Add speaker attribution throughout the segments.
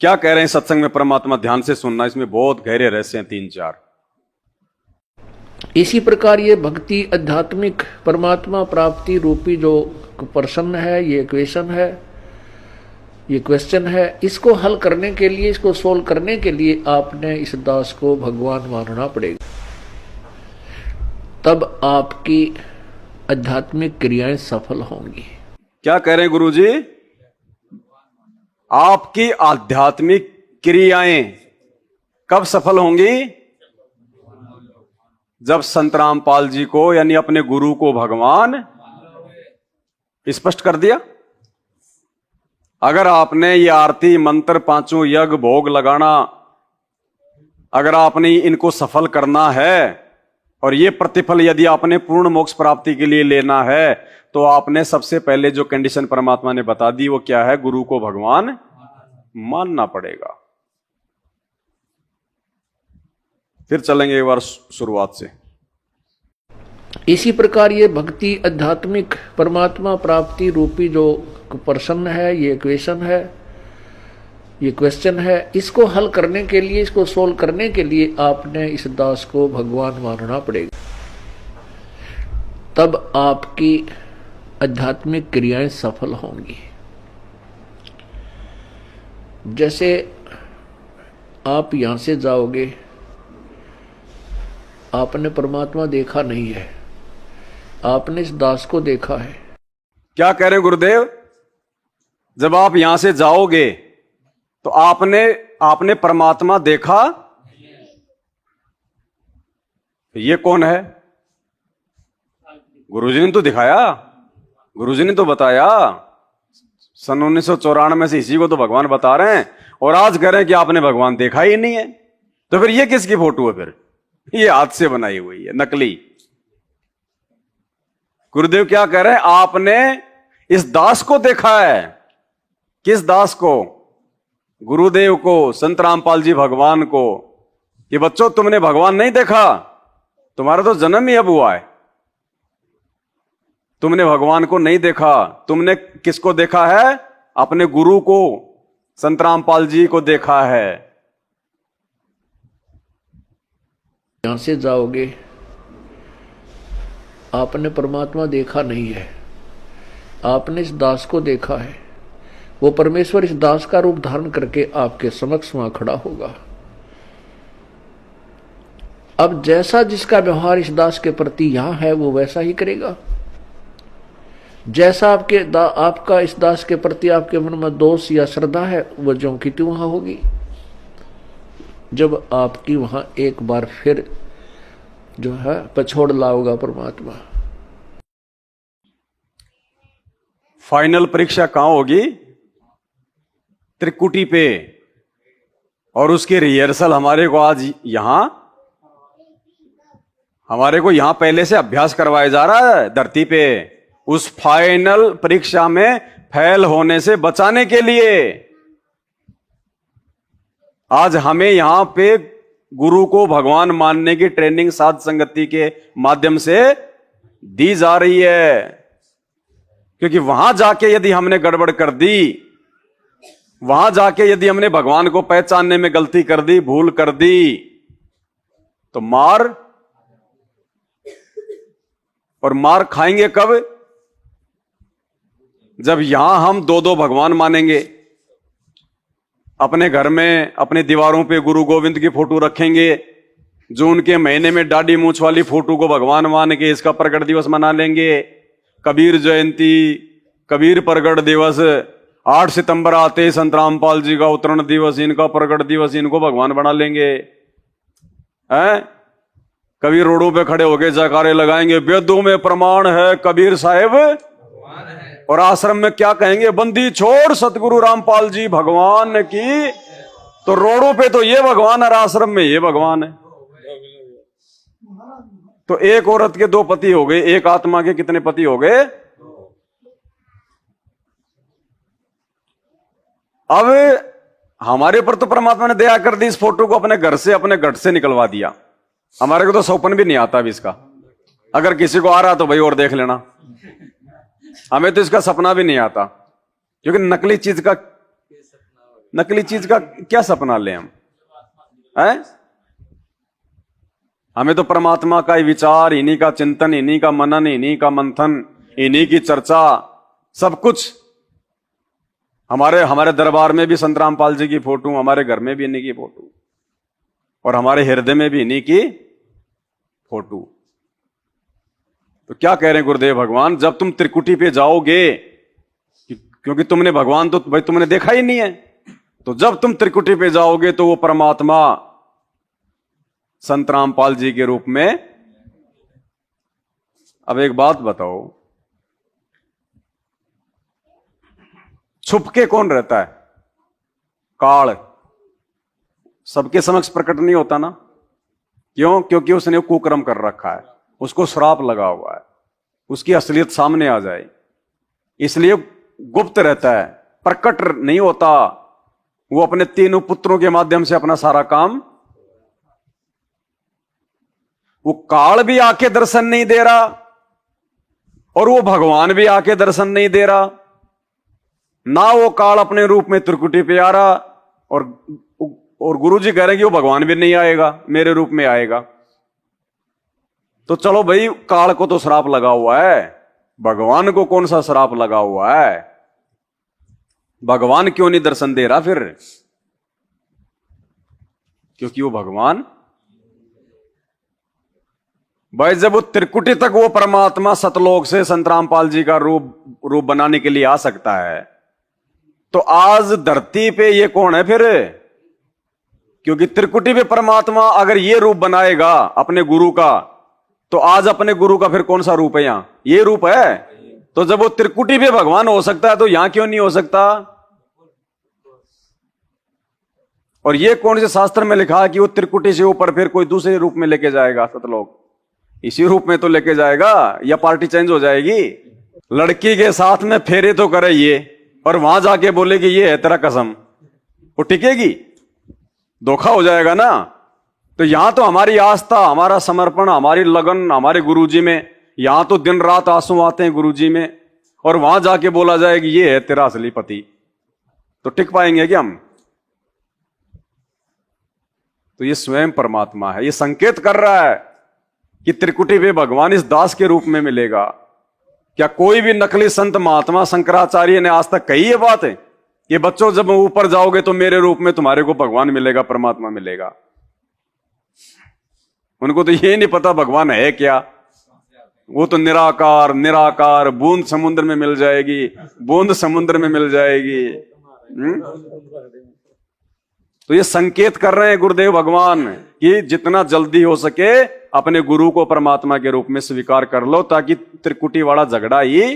Speaker 1: क्या कह रहे हैं सत्संग में परमात्मा, ध्यान से सुनना, इसमें बहुत गहरे रहस्य हैं, 3-4।
Speaker 2: इसी प्रकार ये भक्ति आध्यात्मिक परमात्मा प्राप्ति रूपी जो प्रश्न है, ये क्वेश्चन है, ये क्वेश्चन है, इसको हल करने के लिए, इसको सोल्व करने के लिए आपने इस दास को भगवान मानना पड़ेगा। तब आपकी आध्यात्मिक क्रियाएं सफल होंगी।
Speaker 1: क्या कह रहे हैं गुरुजी? आपकी आध्यात्मिक क्रियाएं कब सफल होंगी? जब संत रामपाल जी को यानी अपने गुरु को भगवान स्पष्ट कर दिया। अगर आपने ये आरती मंत्र, पांचों यज्ञ, भोग लगाना, अगर आपने इनको सफल करना है और ये प्रतिफल यदि आपने पूर्ण मोक्ष प्राप्ति के लिए लेना है, तो आपने सबसे पहले जो कंडीशन परमात्मा ने बता दी वो क्या है? गुरु को भगवान मानना पड़ेगा। फिर चलेंगे एक बार शुरुआत से।
Speaker 2: इसी प्रकार ये भक्ति आध्यात्मिक परमात्मा प्राप्ति रूपी जो प्रश्न है, ये क्वेश्चन है, ये क्वेश्चन है, इसको हल करने के लिए, इसको सोल्व करने के लिए आपने इस दास को भगवान मानना पड़ेगा। तब आपकी आध्यात्मिक क्रियाएं सफल होंगी। जैसे आप यहां से जाओगे, आपने परमात्मा देखा नहीं है, आपने इस दास को देखा है।
Speaker 1: क्या कह रहे हैं गुरुदेव? जब आप यहां से जाओगे तो आपने परमात्मा देखा, ये कौन है? गुरुजी ने तो दिखाया, गुरुजी ने तो बताया। सन 1994 से इसी को तो भगवान बता रहे हैं, और आज कह रहे हैं कि आपने भगवान देखा ही नहीं है। तो फिर ये किसकी फोटो है? फिर ये हाथ से बनाई हुई है, नकली। गुरुदेव क्या कह रहे हैं? आपने इस दास को देखा है। किस दास को? गुरुदेव को, संत रामपाल जी भगवान को। कि बच्चों, तुमने भगवान नहीं देखा, तुम्हारा तो जन्म ही अब हुआ है। तुमने भगवान को नहीं देखा, तुमने किसको देखा है? अपने गुरु को, संत रामपाल जी को देखा है।
Speaker 2: यहां से जाओगे, आपने परमात्मा देखा नहीं है, आपने इस दास को देखा है। वो परमेश्वर इस दास का रूप धारण करके आपके समक्ष वहां खड़ा होगा। अब जैसा जिसका व्यवहार इस दास के प्रति यहां है, वो वैसा ही करेगा। जैसा आपका इस दास के प्रति आपके मन में दोष या श्रद्धा है, वो ज्यों की त्यों वहां होगी। जब आपकी वहां एक बार फिर जो है पछोड़ लाओगा परमात्मा।
Speaker 1: फाइनल परीक्षा कहां होगी? त्रिकुटी पे। और उसकी रिहर्सल हमारे को आज हमारे को यहां पहले से अभ्यास करवाया जा रहा है धरती पे, उस फाइनल परीक्षा में फेल होने से बचाने के लिए। आज हमें यहां पे गुरु को भगवान मानने की ट्रेनिंग साध संगति के माध्यम से दी जा रही है। क्योंकि वहां जाके यदि हमने गड़बड़ कर दी, वहां जाके यदि हमने भगवान को पहचानने में गलती कर दी, भूल कर दी, तो मार खाएंगे कब? जब यहां हम दो भगवान मानेंगे। अपने घर में अपने दीवारों पे गुरु गोविंद की फोटो रखेंगे, जो उनके महीने में दाढ़ी मूछ वाली फोटो को भगवान मान के इसका प्रकट दिवस मना लेंगे। कबीर जयंती, कबीर प्रकट दिवस, 8 सितंबर आते ही संत रामपाल जी का अवतरण दिवस, इनका प्रकट दिवस, इनको भगवान बना लेंगे। हैं? कबीर रोडों पे खड़े होके जयकारे लगाएंगे, वेदों में प्रमाण है कबीर साहेब भगवान है। और आश्रम में क्या कहेंगे? बंदी छोड़ सतगुरु रामपाल जी भगवान की। तो रोडों पे तो ये भगवान है, आश्रम में ये भगवान है। तो एक औरत के 2 पति हो गए, एक आत्मा के कितने पति हो गए? अब हमारे ऊपर तो परमात्मा ने दया कर दी, इस फोटो को अपने घर से, अपने घट से निकलवा दिया। हमारे को तो सौपन भी नहीं आता अभी इसका। अगर किसी को आ रहा तो भाई और देख लेना, हमें तो इसका सपना भी नहीं आता। क्योंकि नकली चीज का नकली चीज का क्या सपना लें हम, हैं? हमें तो परमात्मा का ही विचार, इन्हीं का चिंतन, इन्हीं का मनन, इन्हीं का मंथन, इन्हीं की चर्चा, सब कुछ। हमारे दरबार में भी संत रामपाल जी की फोटो, हमारे घर में भी इन्हीं की फोटो, और हमारे हृदय में भी इन्हीं की फोटो। तो क्या कह रहे हैं गुरुदेव भगवान, जब तुम त्रिकुटी पे जाओगे, क्योंकि तुमने भगवान तो भाई तुमने देखा ही नहीं है, तो जब तुम त्रिकुटी पे जाओगे तो वो परमात्मा संत रामपाल जी के रूप में। अब एक बात बताओ, छुप के कौन रहता है? काल सबके समक्ष प्रकट नहीं होता ना। क्यों? क्योंकि उसने कुकर्म कर रखा है, उसको श्राप लगा हुआ है, उसकी असलियत सामने आ जाए, इसलिए गुप्त रहता है, प्रकट नहीं होता। वो अपने तीनों पुत्रों के माध्यम से अपना सारा काम, वो काल भी आके दर्शन नहीं दे रहा और वो भगवान भी आके दर्शन नहीं दे रहा ना। वो काल अपने रूप में त्रिकुटी पे आ रहा और गुरु जी कह रहे हैं कि वो भगवान भी नहीं आएगा, मेरे रूप में आएगा। तो चलो भाई, काल को तो श्राप लगा हुआ है, भगवान को कौन सा श्राप लगा हुआ है? भगवान क्यों नहीं दर्शन दे रहा फिर? क्योंकि वो भगवान भाई, जब वो त्रिकुटी तक वो परमात्मा सतलोक से संत रामपाल जी का रूप बनाने के लिए आ सकता है, तो आज धरती पे ये कौन है फिर? क्योंकि त्रिकुटी पे परमात्मा अगर ये रूप बनाएगा अपने गुरु का, तो आज अपने गुरु का फिर कौन सा रूप है? यहां ये रूप है। तो जब वो त्रिकुटी पे भगवान हो सकता है, तो यहां क्यों नहीं हो सकता? और ये कौन से शास्त्र में लिखा है कि वो त्रिकुटी से ऊपर फिर कोई दूसरे रूप में लेके जाएगा सतलोक? इसी रूप में तो लेके जाएगा, या पार्टी चेंज हो जाएगी? लड़की के साथ में फेरे तो करे ये, और वहां जाके बोले कि ये है तेरा कसम, वो टिकेगी? धोखा हो जाएगा ना। तो यहां तो हमारी आस्था, हमारा समर्पण, हमारी लगन हमारे गुरुजी में, यहां तो दिन रात आंसू आते हैं गुरुजी में, और वहां जाके बोला जाए कि ये है तेरा असली पति, तो टिक पाएंगे क्या हम? तो ये स्वयं परमात्मा है, ये संकेत कर रहा है कि त्रिकुटी पे भगवान इस दास के रूप में मिलेगा। क्या कोई भी नकली संत महात्मा शंकराचार्य ने आज तक कही है बात है कि बच्चों जब ऊपर जाओगे तो मेरे रूप में तुम्हारे को भगवान मिलेगा, परमात्मा मिलेगा? उनको तो ये नहीं पता भगवान है क्या। वो तो निराकार निराकार, बूंद समुद्र में मिल जाएगी, बूंद समुद्र में मिल जाएगी। तो ये संकेत कर रहे हैं गुरुदेव भगवान कि जितना जल्दी हो सके अपने गुरु को परमात्मा के रूप में स्वीकार कर लो, ताकि त्रिकुटी वाला झगड़ा ही।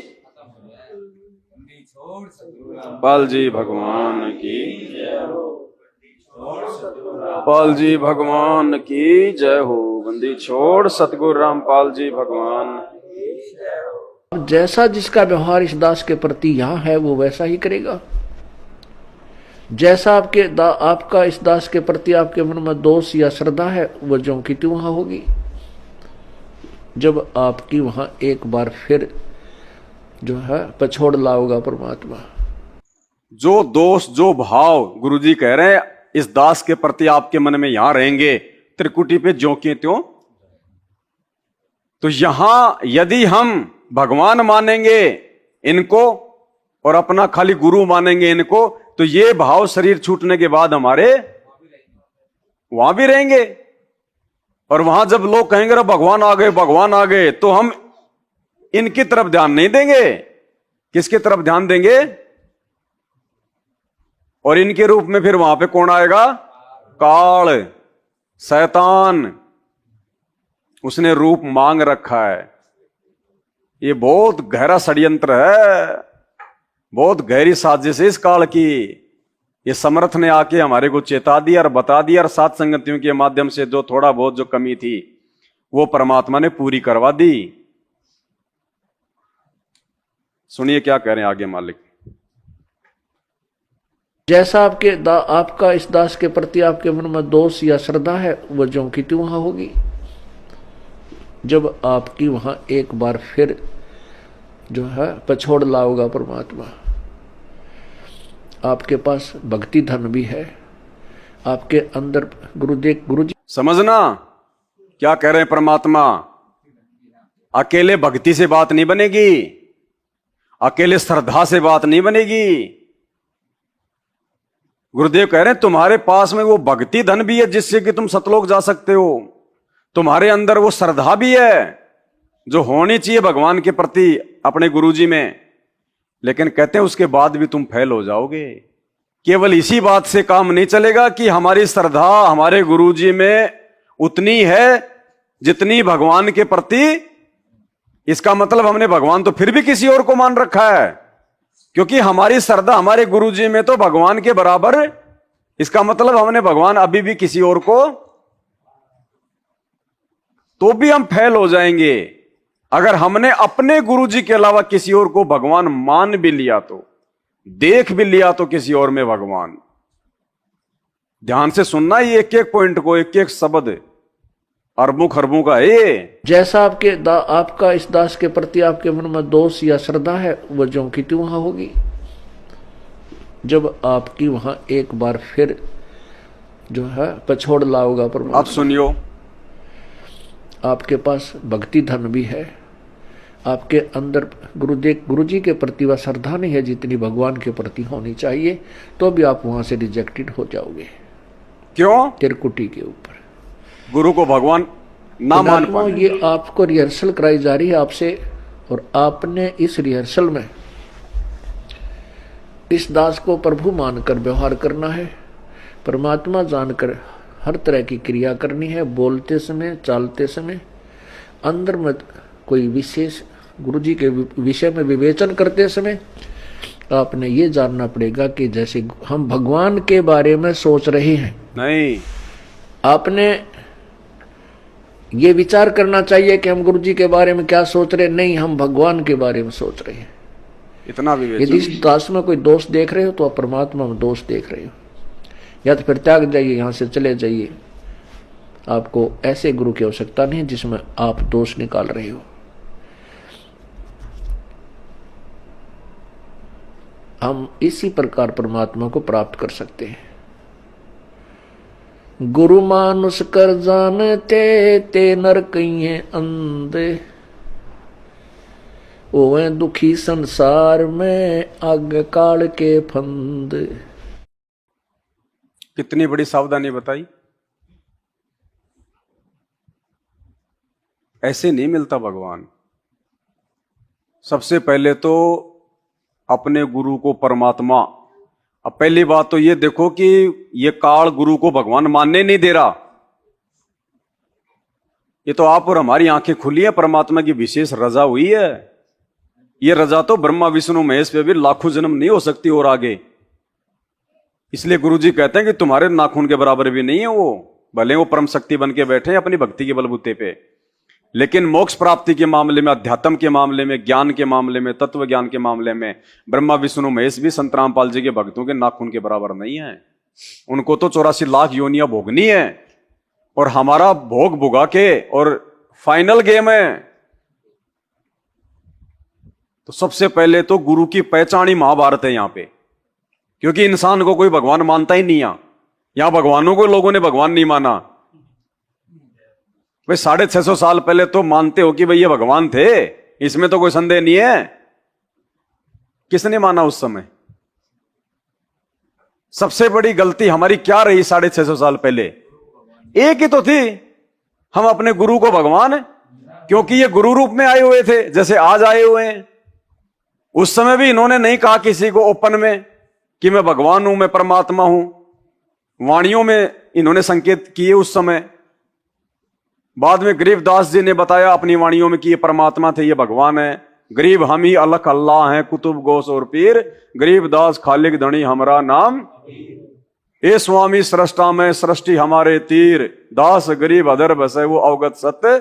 Speaker 1: पाल जी भगवान की, पाल जी भगवान की जय हो। बंदी छोड़ सतगुरु रामपाल जी भगवान।
Speaker 2: जैसा जिसका व्यवहार इस दास के प्रति यहाँ है वो वैसा ही करेगा। जैसा आपका इस दास के प्रति आपके मन में दोष या श्रद्धा है, वो ज्यों की त्यों वहां होगी। जब आपकी वहां एक बार फिर जो है पछोड़ लाओगा परमात्मा।
Speaker 1: जो दोष जो भाव गुरुजी कह रहे हैं इस दास के प्रति आपके मन में यहां रहेंगे, त्रिकुटी पे ज्यों के त्यों। तो यहां यदि हम भगवान मानेंगे इनको और अपना खाली गुरु मानेंगे इनको, तो ये भाव शरीर छूटने के बाद हमारे वहां भी रहेंगे। और वहां जब लोग कहेंगे रे भगवान आ गए, भगवान आ गए, तो हम इनकी तरफ ध्यान नहीं देंगे। किसकी तरफ ध्यान देंगे? और इनके रूप में फिर वहां पे कौन आएगा? काल, शैतान। उसने रूप मांग रखा है। ये बहुत गहरा षड्यंत्र है, बहुत गहरी साजिश है इस काल की। ये समर्थ ने आके हमारे को चेता दिया और बता दिया, और सात संगतियों के माध्यम से जो थोड़ा बहुत जो कमी थी वो परमात्मा ने पूरी करवा दी। सुनिए क्या कह रहे हैं आगे मालिक।
Speaker 2: जैसा आपका इस दास के प्रति आपके मन में दोष या श्रद्धा है, वो ज्यों की त्यों वहां होगी। जब आपकी वहां एक बार फिर जो है पछोड़ लाओगा परमात्मा। आपके पास भक्ति धन भी है, आपके अंदर गुरु जी
Speaker 1: समझना क्या कह रहे हैं परमात्मा। अकेले भक्ति से बात नहीं बनेगी, अकेले श्रद्धा से बात नहीं बनेगी। गुरुदेव कह रहे हैं तुम्हारे पास में वो भक्ति धन भी है जिससे कि तुम सतलोक जा सकते हो, तुम्हारे अंदर वो श्रद्धा भी है जो होनी चाहिए भगवान के प्रति अपने गुरुजी में। लेकिन कहते हैं उसके बाद भी तुम फेल हो जाओगे। केवल इसी बात से काम नहीं चलेगा कि हमारी श्रद्धा हमारे गुरुजी में उतनी है जितनी भगवान के प्रति। इसका मतलब हमने भगवान तो फिर भी किसी और को मान रखा है, क्योंकि हमारी श्रद्धा हमारे गुरुजी में तो भगवान के बराबर। इसका मतलब हमने भगवान अभी भी किसी और को, तो भी हम फेल हो जाएंगे। अगर हमने अपने गुरुजी के अलावा किसी और को भगवान मान भी लिया, तो देख भी लिया, तो किसी और में भगवान। ध्यान से सुनना ये एक एक पॉइंट को, एक एक शब्द अरबों खरबों का है।
Speaker 2: जैसा आपका इस दास के प्रति आपके मन में दोष या श्रद्धा है, वो ज्यों की त्यों वहां होगी। जब आपकी वहां एक बार फिर जो है पछोड़ लाओगा परमात्मा।
Speaker 1: अब सुनियो,
Speaker 2: आपके पास भक्ति धन भी है, आपके अंदर गुरु जी के प्रति वह श्रद्धा नहीं है जितनी भगवान के प्रति होनी चाहिए, तो भी आप वहां से रिजेक्टेड हो जाओगे।
Speaker 1: क्यों?
Speaker 2: तिरकुटी के ऊपर
Speaker 1: गुरु को भगवान ना मान पाए।
Speaker 2: ये आपको रिहर्सल कराई जा रही है आपसे, और आपने इस रिहर्सल में इस दास को प्रभु मानकर व्यवहार करना है, परमात्मा जानकर हर तरह की क्रिया करनी है। बोलते समय, चालते समय अंदर में कोई विशेष गुरुजी के विषय में विवेचन करते समय आपने ये जानना पड़ेगा कि जैसे हम भगवान के बारे में सोच रहे हैं,
Speaker 1: नहीं, आपने
Speaker 2: ये विचार करना चाहिए कि हम गुरुजी के बारे में क्या सोच रहे हैं। नहीं, हम भगवान के बारे में सोच रहे हैं।
Speaker 1: इतना विवेचन।
Speaker 2: यदि इस दास में कोई दोष देख रहे हो तो आप परमात्मा में दोष देख रहे हो, या तो फिर त्याग जाइए, यहां से चले जाइए। आपको ऐसे गुरु की आवश्यकता नहीं जिसमें आप दोष निकाल रहे हो। हम इसी प्रकार परमात्मा को प्राप्त कर सकते हैं। गुरु मानुष कर जानते ते नर कहिए अंधे, ओवे दुखी संसार में आग काल के फंद।
Speaker 1: कितनी बड़ी सावधानी बताई। ऐसे नहीं मिलता भगवान। सबसे पहले तो अपने गुरु को परमात्मा। अब पहली बात तो ये देखो कि ये काल गुरु को भगवान मानने नहीं दे रहा। ये तो आप और हमारी आंखें खुली है, परमात्मा की विशेष रजा हुई है। ये रजा तो ब्रह्मा विष्णु महेश पे भी लाखों जन्म नहीं हो सकती और आगे। इसलिए गुरुजी कहते हैं कि तुम्हारे नाखून के बराबर भी नहीं है वो, भले वो परम शक्ति बन के बैठे हैं अपनी भक्ति के बलबूते पे। लेकिन मोक्ष प्राप्ति के मामले में, अध्यात्म के मामले में, ज्ञान के मामले में, तत्व ज्ञान के मामले में ब्रह्मा विष्णु महेश भी संत रामपाल जी के भक्तों के नाखून के बराबर नहीं है। उनको तो 84 लाख योनियां भोगनी है, और हमारा भोग भुगा के और फाइनल गेम है। तो सबसे पहले तो गुरु की पहचान ही महाभारत है यहां पे, क्योंकि इंसान को कोई भगवान मानता ही नहीं है। यहां भगवानों को लोगों ने भगवान नहीं माना। भाई 650 साल पहले तो मानते हो कि भाई ये भगवान थे, इसमें तो कोई संदेह नहीं है। किसने माना उस समय? सबसे बड़ी गलती हमारी क्या रही 650 साल पहले? एक ही तो थी, हम अपने गुरु को भगवान, क्योंकि ये गुरु रूप में आए हुए थे जैसे आज आए हुए हैं। उस समय भी इन्होंने नहीं कहा किसी को ओपन में कि मैं भगवान हूं, मैं परमात्मा हूं। वाणियों में इन्होंने संकेत किए उस समय। बाद में गरीबदास जी ने बताया अपनी वाणियों में कि ये परमात्मा थे, ये भगवान है। गरीब हम ही अलख अल्लाह हैं, कुतुब गौस और पीर, गरीबदास खालिक धनी हमरा नाम। ए स्वामी सृष्टा में सृष्टि हमारे तीर, दास गरीब अदर बसे वो अवगत सत्य।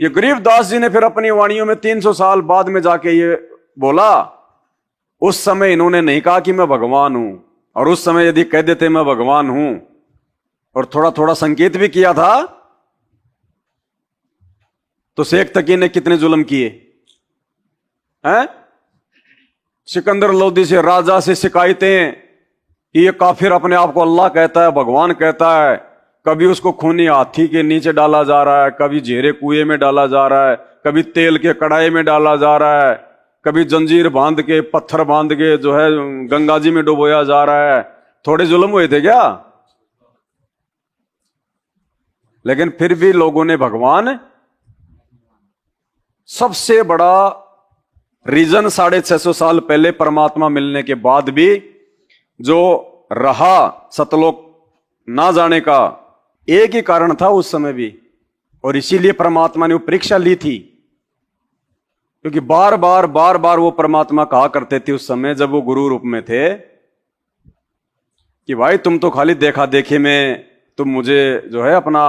Speaker 1: ये गरीबदास जी ने फिर अपनी वाणियों में 300 साल बाद में जाके ये बोला। उस समय इन्होंने नहीं कहा कि मैं भगवान हूं, और उस समय यदि कह देते मैं भगवान हूं और थोड़ा थोड़ा संकेत भी किया था, तो शेख तकी ने कितने जुल्म किए हैं। सिकंदर लोदी से, राजा से शिकायतें, कि ये काफिर अपने आप को अल्लाह कहता है, भगवान कहता है, कभी उसको खूनी हाथी के नीचे डाला जा रहा है, कभी झेरे कुएं में डाला जा रहा है, कभी तेल के कड़ाई में डाला जा रहा है, कभी जंजीर बांध के, पत्थर बांध के जो है गंगा जी में डुबोया जा रहा है। थोड़े जुल्म हुए थे क्या? लेकिन फिर भी लोगों ने भगवान, सबसे बड़ा रीजन 650 साल पहले परमात्मा मिलने के बाद भी जो रहा सतलोक ना जाने का, एक ही कारण था उस समय भी, और इसीलिए परमात्मा ने वो परीक्षा ली थी। क्योंकि बार बार वो परमात्मा कहा करते थे उस समय जब वो गुरु रूप में थे कि भाई तुम तो खाली देखा देखी में तुम मुझे जो है अपना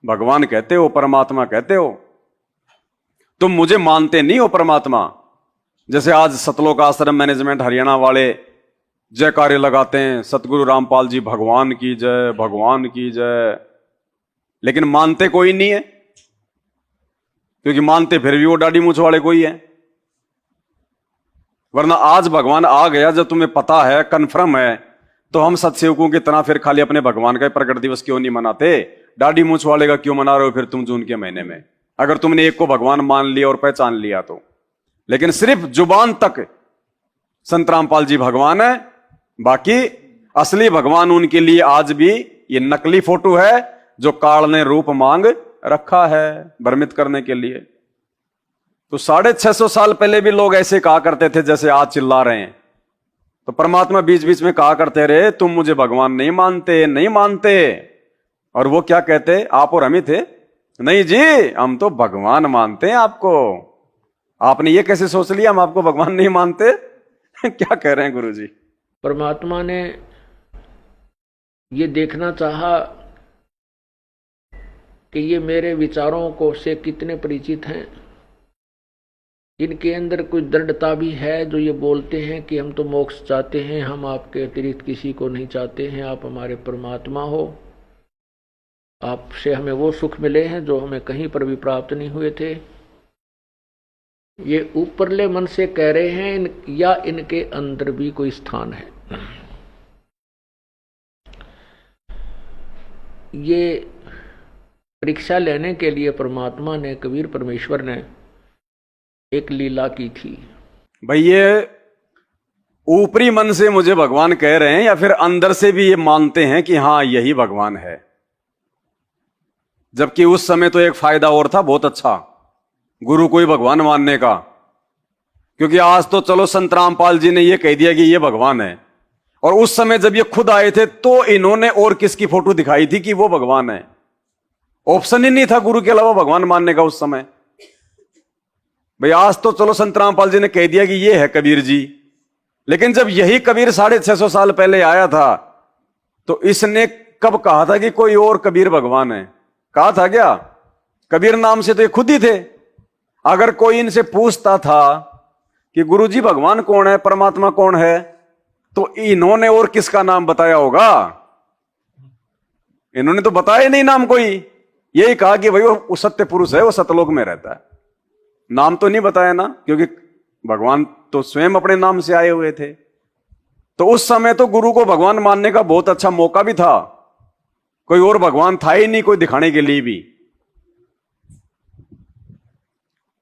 Speaker 1: भगवान कहते हो, परमात्मा कहते हो, तुम मुझे मानते नहीं हो परमात्मा। जैसे आज सतलोक आश्रम मैनेजमेंट हरियाणा वाले जयकारे लगाते हैं, सतगुरु रामपाल जी भगवान की जय, भगवान की जय, लेकिन मानते कोई नहीं है। क्योंकि मानते फिर भी वो दाढ़ी मूंछ वाले कोई है। वरना आज भगवान आ गया जब तुम्हें पता है, कन्फर्म है, तो हम सत्सेवकों की तरह फिर खाली अपने भगवान का प्रकट दिवस क्यों नहीं मनाते? दाढ़ी मूंछ वाले का क्यों मना रहे हो फिर तुम जून के महीने में, अगर तुमने एक को भगवान मान लिया और पहचान लिया तो? लेकिन सिर्फ जुबान तक संत रामपाल जी भगवान है, बाकी असली भगवान उनके लिए आज भी ये नकली फोटो है जो काल ने रूप मांग रखा है भ्रमित करने के लिए। तो 650 साल पहले भी लोग ऐसे कहा करते थे जैसे आज चिल्ला रहे हैं। तो परमात्मा बीच बीच में कहा करते रहे तुम मुझे भगवान नहीं मानते, नहीं मानते। और वो क्या कहते, आप और हम ही थे, नहीं जी हम तो भगवान मानते हैं आपको। आपने ये कैसे सोच लिया हम आपको भगवान नहीं मानते? क्या कह रहे हैं गुरु जी?
Speaker 2: परमात्मा ने ये देखना चाहा कि ये मेरे विचारों को से कितने परिचित हैं, इनके अंदर कुछ दृढ़ता भी है जो ये बोलते हैं कि हम तो मोक्ष चाहते हैं, हम आपके अतिरिक्त किसी को नहीं चाहते हैं, आप हमारे परमात्मा हो, आपसे हमें वो सुख मिले हैं जो हमें कहीं पर भी प्राप्त नहीं हुए थे। ये ऊपरले मन से कह रहे हैं या इनके अंदर भी कोई स्थान है? ये परीक्षा लेने के लिए परमात्मा ने, कबीर परमेश्वर ने एक लीला की थी।
Speaker 1: भाई ये ऊपरी मन से मुझे भगवान कह रहे हैं या फिर अंदर से भी ये मानते हैं कि हां यही भगवान है? जबकि उस समय तो एक फायदा और था बहुत अच्छा गुरु को ही भगवान मानने का। क्योंकि आज तो चलो संत रामपाल जी ने ये कह दिया कि ये भगवान है, और उस समय जब ये खुद आए थे तो इन्होंने और किसकी फोटो दिखाई थी कि वो भगवान है? ऑप्शन ही नहीं था गुरु के अलावा भगवान मानने का उस समय। भाई आज तो चलो संत रामपाल जी ने कह दिया कि ये है कबीर जी, लेकिन जब यही कबीर 650 साल पहले आया था तो इसने कब कहा था कि कोई और कबीर भगवान है? कहा था क्या? कबीर नाम से तो ये खुद ही थे। अगर कोई इनसे पूछता था कि गुरु जी भगवान कौन है, परमात्मा कौन है, तो इन्होंने और किसका नाम बताया होगा? इन्होंने तो बताया नहीं नाम कोई, यही कहा कि भाई वो सत्य पुरुष है, वो सतलोक में रहता है। नाम तो नहीं बताया ना, क्योंकि भगवान तो स्वयं अपने नाम से आए हुए थे। तो उस समय तो गुरु को भगवान मानने का बहुत अच्छा मौका भी था, कोई और भगवान था ही नहीं कोई दिखाने के लिए भी।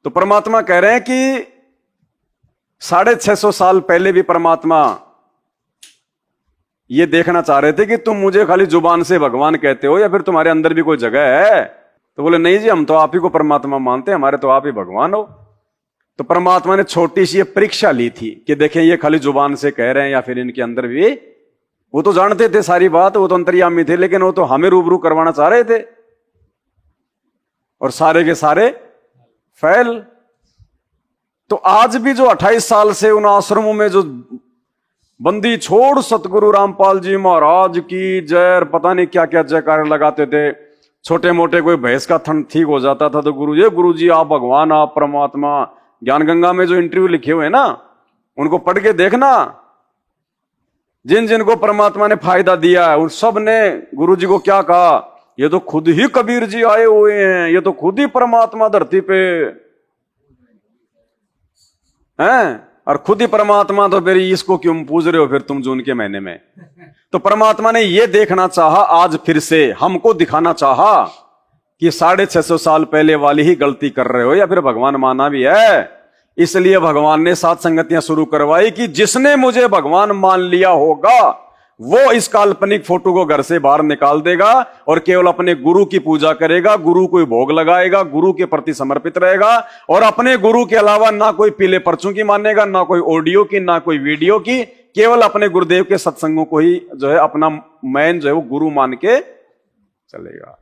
Speaker 1: तो परमात्मा कह रहे हैं कि 650 साल पहले भी परमात्मा ये देखना चाह रहे थे कि तुम मुझे खाली जुबान से भगवान कहते हो या फिर तुम्हारे अंदर भी कोई जगह है। तो बोले नहीं जी हम तो आप ही को परमात्मा मानते हैं, हमारे तो आप ही भगवान हो। तो परमात्मा ने छोटी सी परीक्षा ली थी कि देखें ये खाली जुबान से कह रहे हैं या फिर इनके अंदर भी, वो तो जानते थे सारी बात, वो तो अंतर्यामी थे, लेकिन वो तो हमें रूबरू करवाना चाह रहे थे, और सारे के सारे फैल। तो आज भी जो 28 साल से उन आश्रमों में जो बंदी छोड़ सतगुरु रामपाल जी महाराज की जय, पता नहीं क्या क्या जयकार लगाते थे, छोटे मोटे कोई भैंस का थन ठीक हो जाता था तो गुरु जी आप भगवान, आप परमात्मा। ज्ञान गंगा में जो इंटरव्यू लिखे हुए हैं ना, उनको पढ़ के देखना, जिन जिनको परमात्मा ने फायदा दिया है उन सब ने गुरु जी को क्या कहा, ये तो खुद ही कबीर जी आए हुए हैं, ये तो खुद ही परमात्मा धरती पे हैं। और खुद ही परमात्मा, तो फिर इसको क्यों पूज रहे हो फिर तुम जून के महीने में? तो परमात्मा ने ये देखना चाहा, आज फिर से हमको दिखाना चाहा कि 650 साल पहले वाली ही गलती कर रहे हो या फिर भगवान माना भी है। इसलिए भगवान ने 7 संगतियां शुरू करवाई कि जिसने मुझे भगवान मान लिया होगा वो इस काल्पनिक फोटो को घर से बाहर निकाल देगा और केवल अपने गुरु की पूजा करेगा, गुरु को भोग लगाएगा, गुरु के प्रति समर्पित रहेगा और अपने गुरु के अलावा ना कोई पीले पर्चों की मानेगा, ना कोई ऑडियो की, ना कोई वीडियो की, केवल अपने गुरुदेव के सत्संगों को ही जो है अपना मैन जो है वो गुरु मान के चलेगा।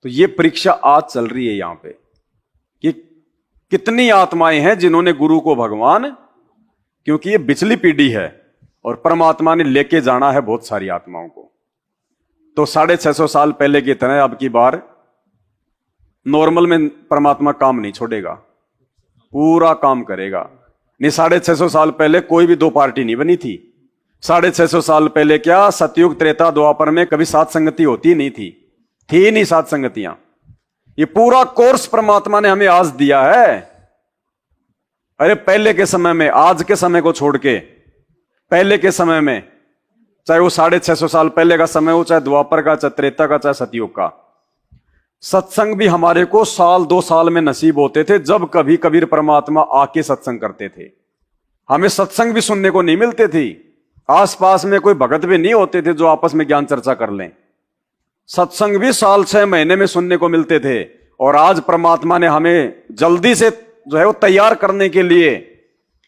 Speaker 1: तो ये परीक्षा आज चल रही है यहां पे कि कितनी आत्माएं हैं जिन्होंने गुरु को भगवान, क्योंकि ये पिछली पीढ़ी है और परमात्मा ने लेके जाना है बहुत सारी आत्माओं को। तो 650 साल पहले की तरह अब की बार नॉर्मल में परमात्मा काम नहीं छोड़ेगा, पूरा काम करेगा। नहीं, 650 साल पहले कोई भी 2 पार्टी नहीं बनी थी। 650 साल पहले क्या, सतयुग त्रेता द्वापर में कभी 7 संगति होती नहीं थी नहीं 7 संगतियां। ये पूरा कोर्स परमात्मा ने हमें आज दिया है। अरे पहले के समय में, आज के समय को छोड़ के पहले के समय में, चाहे वो 650 साल पहले का समय हो, चाहे द्वापर का, चाहे त्रेता का, चाहे सतयुग का, सत्संग भी हमारे को 1-2 साल में नसीब होते थे। जब कभी कबीर परमात्मा आके सत्संग करते थे, हमें सत्संग भी सुनने को नहीं मिलते थे। आसपास में कोई भगत भी नहीं होते थे जो आपस में ज्ञान चर्चा कर लें। सत्संग भी 6 महीने में सुनने को मिलते थे। और आज परमात्मा ने हमें जल्दी से जो है वो तैयार करने के लिए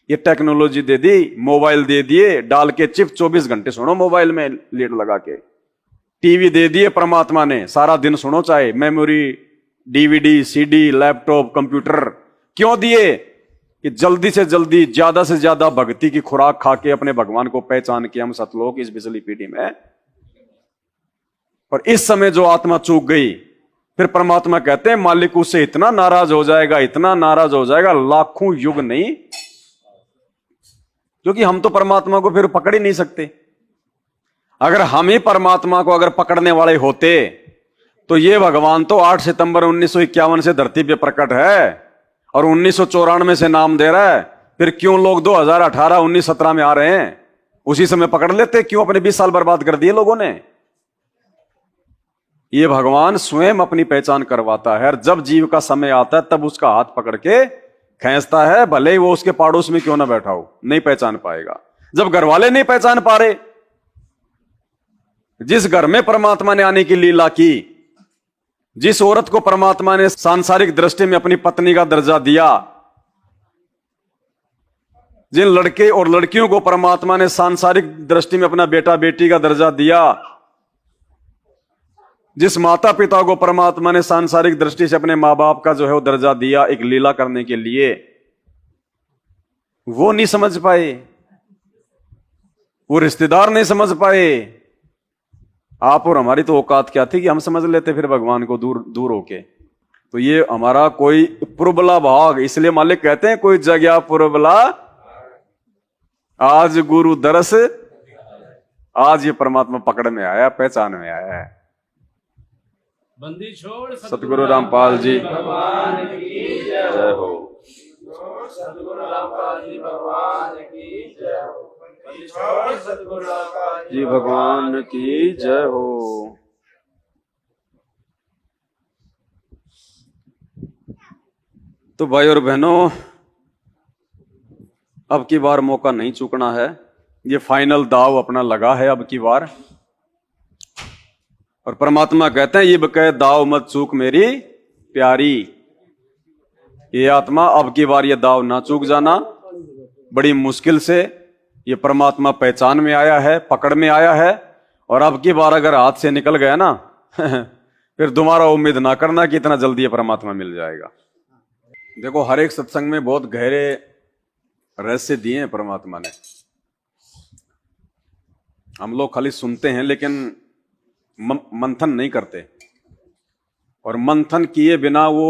Speaker 1: ये टेक्नोलॉजी दे दी, मोबाइल दे दिए, डाल के चिप 24 घंटे सुनो मोबाइल में लीड लगा के। टीवी दे दिए परमात्मा ने, सारा दिन सुनो, चाहे memory, DVD, CD, laptop, computer. क्यों दिए? कि जल्दी से जल्दी, ज्यादा से ज्यादा भक्ति की खुराक खा के अपने भगवान को पहचान के हम सतलोक इस पिछली पीढ़ी में। और इस समय जो आत्मा चूक गई, फिर परमात्मा कहते हैं मालिक उससे इतना नाराज हो जाएगा, इतना नाराज हो जाएगा, लाखों युग नहीं, क्योंकि हम तो परमात्मा को फिर पकड़ ही नहीं सकते। अगर हम ही परमात्मा को अगर पकड़ने वाले होते तो ये भगवान तो 8 सितंबर 1951 से धरती पे प्रकट है और 1994 से नाम दे रहा है। फिर क्यों लोग 2018, 19, 17 में आ रहे हैं? उसी समय पकड़ लेते। क्यों अपने 20 साल बर्बाद कर दिए लोगों ने? ये भगवान स्वयं अपनी पहचान करवाता है और जब जीव का समय आता है तब उसका हाथ पकड़ के खींचता है, भले ही वो उसके पड़ोस में क्यों ना बैठा हो, नहीं पहचान पाएगा। जब घर वाले नहीं पहचान पा रहे, जिस घर में परमात्मा ने आने की लीला की, जिस औरत को परमात्मा ने सांसारिक दृष्टि में अपनी पत्नी का दर्जा दिया, जिन लड़के और लड़कियों को परमात्मा ने सांसारिक दृष्टि में अपना बेटा बेटी का दर्जा दिया, जिस माता पिता को परमात्मा ने सांसारिक दृष्टि से अपने मां बाप का जो है वो दर्जा दिया एक लीला करने के लिए, वो नहीं समझ पाए, वो रिश्तेदार नहीं समझ पाए। आप और हमारी तो औकात क्या थी कि हम समझ लेते फिर भगवान को दूर दूर होके। तो ये हमारा कोई पुरबला भाग, इसलिए मालिक कहते हैं कोई जगह पुरबला आज गुरु दरस, आज ये परमात्मा पकड़ में आया, पहचान में आया है।
Speaker 3: बंदी छोड़
Speaker 1: सतगुरु रामपाल जी
Speaker 3: भगवान की
Speaker 1: जय हो।
Speaker 3: सतगुरु रामपाल जी भगवान की जय हो। बंदी छोड़ सतगुरु रामपाल
Speaker 1: जी भगवान की जय हो। तो भाई और बहनों, अब की बार मौका नहीं चूकना है। ये फाइनल दाव अपना लगा है अब की बार। और परमात्मा कहते हैं ये बकैत दाव मत चूक मेरी प्यारी। ये आत्मा अब की बार ये दाव ना चूक जाना। बड़ी मुश्किल से ये परमात्मा पहचान में आया है, पकड़ में आया है। और अब की बार अगर हाथ से निकल गया ना फिर दोबारा उम्मीद ना करना कि इतना जल्दी ये परमात्मा मिल जाएगा। देखो, हर एक सत्संग में बहुत गहरे रहस्य दिए हैं परमात्मा ने। हम लोग खाली सुनते हैं लेकिन मंथन नहीं करते, और मंथन किए बिना वो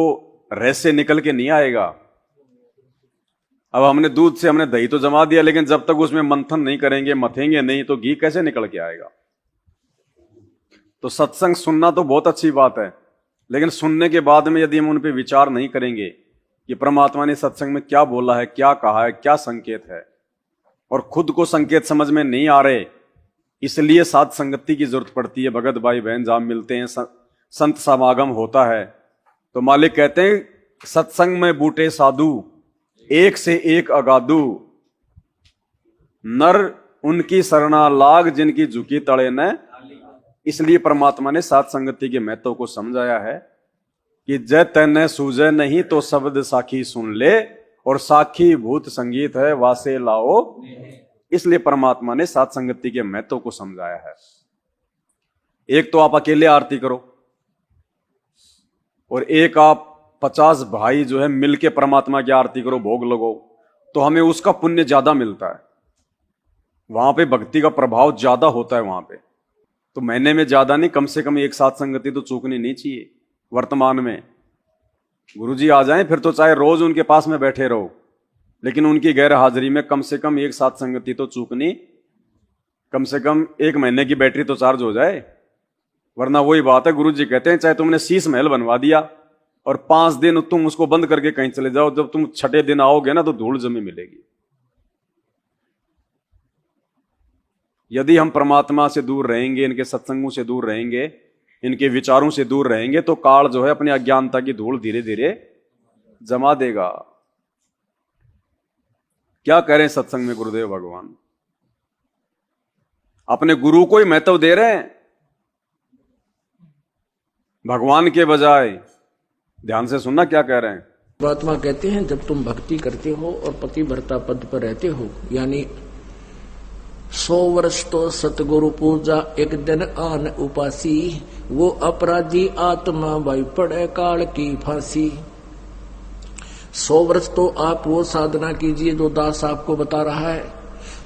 Speaker 1: रहस्य निकल के नहीं आएगा। अब हमने दूध से हमने दही तो जमा दिया, लेकिन जब तक उसमें मंथन नहीं करेंगे, मथेंगे नहीं, तो घी कैसे निकल के आएगा? तो सत्संग सुनना तो बहुत अच्छी बात है, लेकिन सुनने के बाद में यदि हम उन पे विचार नहीं करेंगे कि परमात्मा ने सत्संग में क्या बोला है, क्या कहा है, क्या संकेत है, और खुद को संकेत समझ में नहीं आ रहे, इसलिए साध संगति की जरूरत पड़ती है। भगत भाई बहन जहां मिलते हैं, संत समागम होता है, तो मालिक कहते हैं सत्संग में बूटे साधु, एक से एक अगाधु, नर उनकी शरणा लाग, जिनकी झुकी तड़े न। इसलिए परमात्मा ने साध संगति के महत्व को समझाया है कि जय तैने सूझे नहीं तो शब्द साखी सुन ले, और साखी भूत संगीत है वासे लाओ। इसलिए परमात्मा ने साध संगति के महत्व को समझाया है। एक तो आप अकेले आरती करो, और एक आप 50 भाई जो है मिलके परमात्मा की आरती करो, भोग लगो, तो हमें उसका पुण्य ज्यादा मिलता है। वहां पे भक्ति का प्रभाव ज्यादा होता है वहां पे। तो महीने में ज्यादा नहीं, कम से कम एक साथ संगति तो चूकनी नहीं चाहिए। वर्तमान में गुरुजी आ जाएं फिर तो चाहे रोज उनके पास में बैठे रहो, लेकिन उनकी गैर हाजिरी में कम से कम एक साथ संगति तो चूकनी, कम से कम एक महीने की बैटरी तो चार्ज हो जाए। वरना वही बात है, गुरुजी कहते हैं चाहे तुमने 30 महल बनवा दिया और 5 दिन तुम उसको बंद करके कहीं चले जाओ, जब तुम 6ठे दिन आओगे ना तो धूल जमी मिलेगी। यदि हम परमात्मा से दूर रहेंगे, इनके सत्संगों से दूर रहेंगे, इनके विचारों से दूर रहेंगे, तो काल जो है अपनी अज्ञानता की धूल धीरे धीरे जमा देगा। क्या कह रहे हैं सत्संग में गुरुदेव भगवान? अपने गुरु को ही महत्व दे रहे हैं भगवान के बजाय। ध्यान से सुनना क्या कह रहे हैं।
Speaker 2: परमात्मा कहते हैं जब तुम भक्ति करते हो और पतिव्रता पद पर रहते हो, यानी 100 वर्ष तो सतगुरु पूजा, एक दिन आन उपासी, वो अपराधी आत्मा भाई पड़े काल की फांसी। 100 वर्ष तो आप वो साधना कीजिए जो दास आपको बता रहा है,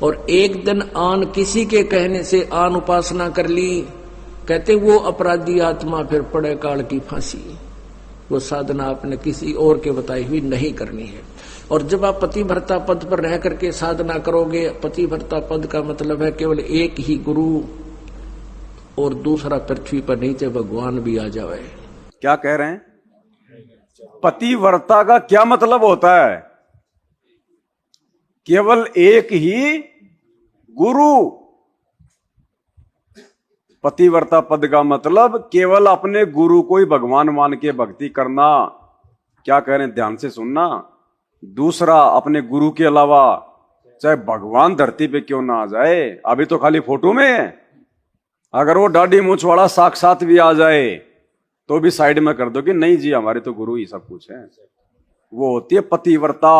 Speaker 2: और एक दिन आन किसी के कहने से आन उपासना कर ली, कहते वो अपराधी आत्मा फिर पड़े काल की फांसी। वो साधना आपने किसी और के बताई हुई नहीं करनी है। और जब आप पतिव्रता पद पर रह करके साधना करोगे, पतिव्रता पद का मतलब है केवल एक ही गुरु और दूसरा पृथ्वी पर नीचे भगवान भी आ जाए।
Speaker 1: क्या कह रहे हैं? पतिव्रता का क्या मतलब होता है? केवल एक ही गुरु। पतिव्रता पद का मतलब केवल अपने गुरु को ही भगवान मान के भक्ति करना। क्या कह रहे हैं? ध्यान से सुनना। दूसरा अपने गुरु के अलावा चाहे भगवान धरती पे क्यों ना आ जाए, अभी तो खाली फोटो में है, अगर वो दाढ़ी मूंछ वाला साक्षात भी आ जाए तो भी साइड में कर दो कि नहीं जी हमारे तो गुरु ही सब कुछ है। वो होती है पतिव्रता।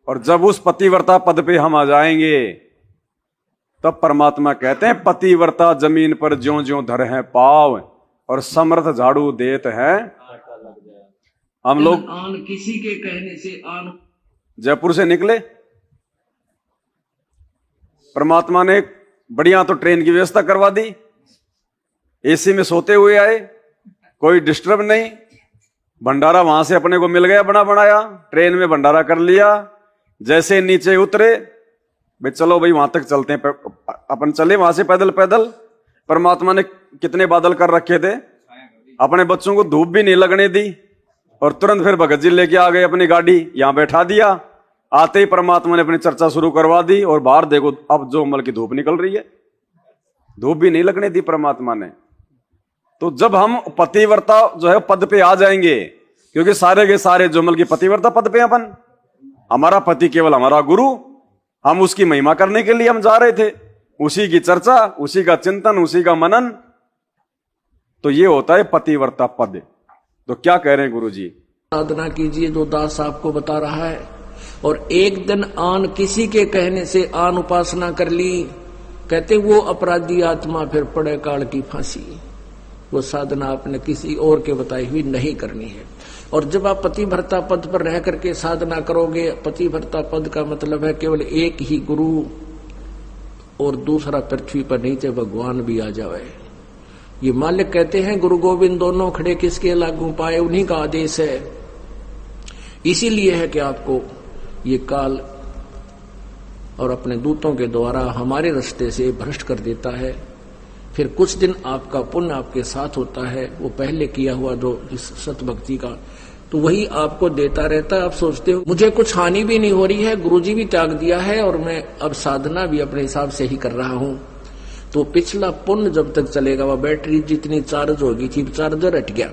Speaker 1: और जब उस पतिव्रता पद पे हम आ जाएंगे तब परमात्मा कहते हैं पतिव्रता जमीन पर ज्यों ज्यों धर है पाव, और समर्थ झाड़ू देत है। हम लोग
Speaker 2: आन किसी के कहने से आन
Speaker 1: जयपुर से निकले, परमात्मा ने बढ़िया तो ट्रेन की व्यवस्था करवा दी, एसी में सोते हुए आए, कोई डिस्टर्ब नहीं। भंडारा वहां से अपने को मिल गया बना बनाया, ट्रेन में भंडारा कर लिया। जैसे नीचे उतरे, भाई चलो भाई वहां तक चलते हैं, अपन चले वहां से पैदल पैदल। परमात्मा ने कितने बादल कर रखे थे, अपने बच्चों को धूप भी नहीं लगने दी, और तुरंत फिर भगत जी लेके आ गए अपनी गाड़ी, यहां बैठा दिया। आते ही परमात्मा ने अपनी चर्चा शुरू करवा दी, और बाहर देखो अब जो उमल की धूप निकल रही है, धूप भी नहीं लगने दी परमात्मा ने। तो जब हम पतिव्रता जो है पद पे आ जाएंगे, क्योंकि सारे के सारे जुमल की पतिव्रता पद पे अपन, हमारा पति केवल हमारा गुरु, हम उसकी महिमा करने के लिए हम जा रहे थे, उसी की चर्चा, उसी का चिंतन, उसी का मनन, तो ये होता है पतिव्रता पद। तो क्या कह रहे हैं गुरु जी?
Speaker 2: साधना कीजिए जो दास आपको बता रहा है, और एक दिन आन किसी के कहने से आन उपासना कर ली, कहते वो अपराधी आत्मा फिर पड़े काल की फांसी। वो साधना आपने किसी और के बताई हुई नहीं करनी है। और जब आप पतिव्रता पद पर रह करके साधना करोगे, पतिव्रता पद का मतलब है केवल एक ही गुरु और दूसरा पृथ्वी पर नीचे भगवान भी आ जाए। ये मालिक कहते हैं गुरु गोविंद दोनों खड़े किसके लागू पाए, उन्हीं का आदेश है। इसीलिए है कि आपको ये काल और अपने दूतों के द्वारा हमारे रास्ते से भ्रष्ट कर देता है। फिर कुछ दिन आपका पुण्य आपके साथ होता है, वो पहले किया हुआ जो इस सतभक्ति का तो वही आपको देता रहता है। आप सोचते हो मुझे कुछ हानि भी नहीं हो रही है, गुरुजी भी त्याग दिया है और मैं अब साधना भी अपने हिसाब से ही कर रहा हूं, तो पिछला पुण्य जब तक चलेगा, वह बैटरी जितनी चार्ज होगी थी, चार्जर हट गया,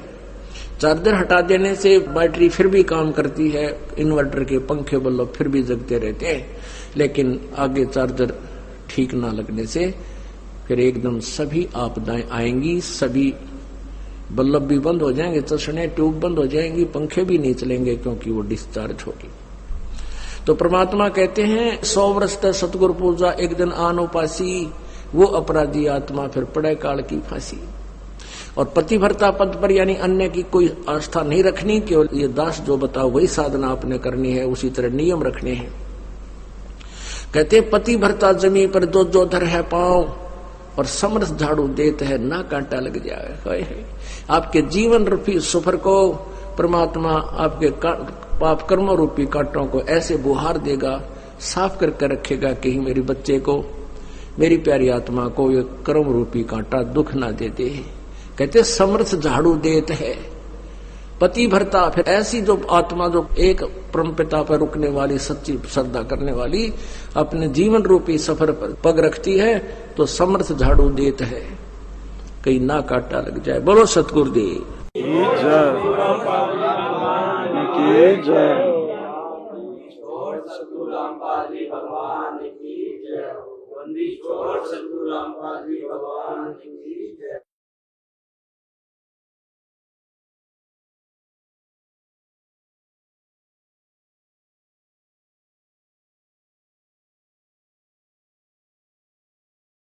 Speaker 2: चार्जर हटा देने से बैटरी फिर भी काम करती है, इन्वर्टर के पंखे बल्ब फिर भी जगते रहते हैं, लेकिन आगे चार्जर ठीक ना लगने से फिर एकदम सभी आपदाएं आएंगी, सभी बल्ब भी बंद हो जाएंगे, चश्मे ट्यूब बंद हो जाएंगी, पंखे भी नहीं चलेंगे क्योंकि वो डिस्चार्ज होगी। तो परमात्मा कहते हैं 100 वर्ष तक सतगुरु पूजा एक दिन आन उपासी, वो अपराधी आत्मा फिर पड़े काल की फांसी। और पतिव्रता पद पर यानी अन्य की कोई आस्था नहीं रखनी, केवल ये दास जो बताओ वही साधना आपने करनी है, उसी तरह नियम रखने हैं। कहते पतिव्रता जमी पर जो जो धर है पांव, और समरस झाड़ू देत है ना कांटा लग जाए। आपके जीवन रूपी सफर को परमात्मा आपके पाप कर्म रूपी कांटों को ऐसे बुहार देगा, साफ करके रखेगा कि मेरे बच्चे को, मेरी प्यारी आत्मा को ये कर्म रूपी कांटा दुख ना दे दे। कहते समरस झाड़ू देत है पति भरता, फिर ऐसी जो आत्मा जो एक परमपिता पर रुकने वाली, सच्ची श्रद्धा करने वाली, अपने जीवन रूपी सफर पर पग रखती है, तो समर्थ झाड़ू देत है कहीं ना काटा लग जाए। बोलो सतगुरुदेव
Speaker 1: की जय।
Speaker 3: सतगुरु रामपाल जी भगवान की जय। बंदी छोड़ सतगुरु रामपाल जी भगवान की